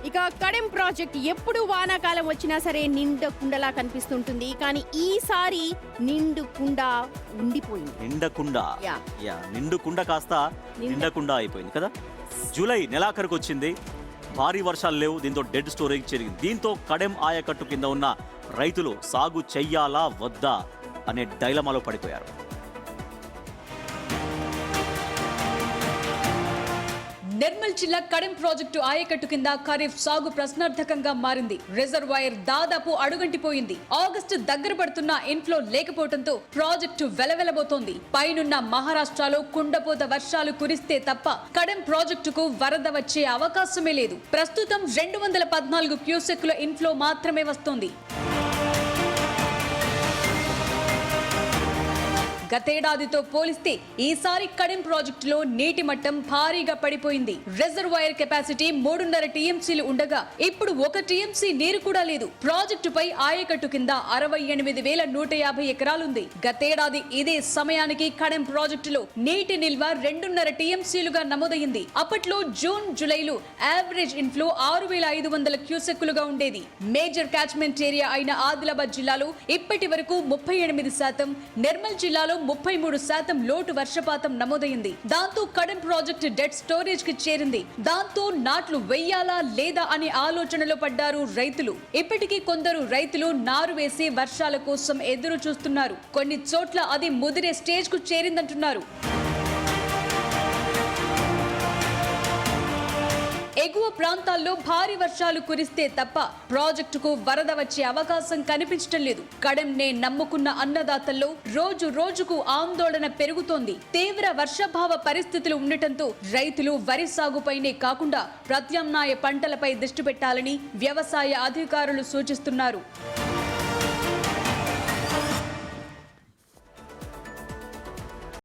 ఇక కడెం ప్రాజెక్ట్ ఎప్పుడు వానాకాలం వచ్చినా సరే నిండు కుండలా కనిపిస్తుంటుంది. కానీ ఈసారి నిండు కుండ ఉండిపోయింది. నిండు కుండ కాస్త నిండకుండా అయిపోయింది కదా. జూలై నెలాఖరుకు వచ్చింది, భారీ వర్షాలు లేవు, దీంతో డెడ్ స్టోరేజ్ జరిగింది. దీంతో కడెం ఆయకట్టు కింద ఉన్న రైతులు సాగు చెయ్యాలా వద్దా అనే డైలమాలో పడిపోయారు. నిర్మల్ జిల్లా కడెం ప్రాజెక్టు ఆయకట్టు కింద ఖరీఫ్ సాగు ప్రశ్నార్థకంగా మారింది. రిజర్వాయర్ దాదాపు అడుగంటిపోయింది. ఆగస్టు దగ్గర పడుతున్న ఇన్ఫ్లో లేకపోవడంతో ప్రాజెక్టు వెలవెలబోతోంది. పైనున్న మహారాష్ట్రలో కుండపోత వర్షాలు కురిస్తే తప్ప కడెం ప్రాజెక్టుకు వరద వచ్చే అవకాశమే లేదు. ప్రస్తుతం 214 క్యూసెక్కుల ఇన్ఫ్లో మాత్రమే వస్తోంది. గతేడాదితో పోలిస్తే ఈసారి కడెం ప్రాజెక్టులో నీటి మట్టం భారీగా పడిపోయింది. రిజర్వాయర్ కెపాసిటీ 3.5 టీఎంసీలు ఉండగా ఇప్పుడు 1 టీఎంసీ నీరు కూడా లేదు. ప్రాజెక్టుపై ఆయకట్టు కింద 68,150 ఎకరాలుంది. గతేడాది ఇదే సమయానికి కడెం ప్రాజెక్టులో నీటి నిల్వ 2.5 టీఎంసీలుగా నమోదైంది. అప్పట్లో జూన్ జూలైలో యావరేజ్ ఇన్ఫ్లో 6,500 క్యూసెక్కులుగా ఉండేది. మేజర్ క్యాచ్మెంట్ ఏరియా అయిన ఆదిలాబాద్ జిల్లాలో ఇప్పటి వరకు 38%, నిర్మల్ జిల్లాలో 33% లోటు వర్షపాతం నమోదైంది. దాంతో కడెం ప్రాజెక్టు డెడ్ స్టోరేజ్ కి చేరింది. దాంతో నాట్లు వెయ్యాలా లేదా అనే ఆలోచనలో పడ్డారు రైతులు. ఇప్పటికీ కొందరు రైతులు నారు వేసి వర్షాల కోసం ఎదురు చూస్తున్నారు. కొన్ని చోట్ల అది ముదిరే స్టేజ్ కు చేరిందంటున్నారు. ఎగువ ప్రాంతాల్లో భారీ వర్షాలు కురిస్తే తప్ప ప్రాజెక్టుకు వరద వచ్చే అవకాశం కనిపించడం లేదు. కడెంనే నమ్ముకున్న అన్నదాతల్లో రోజు రోజుకు ఆందోళన పెరుగుతోంది. తీవ్ర వర్షాభావ పరిస్థితులు ఉండటంతో రైతులు వరి సాగుపైనే కాకుండా ప్రత్యామ్నాయ పంటలపై దృష్టి పెట్టాలని వ్యవసాయ అధికారులు సూచిస్తున్నారు.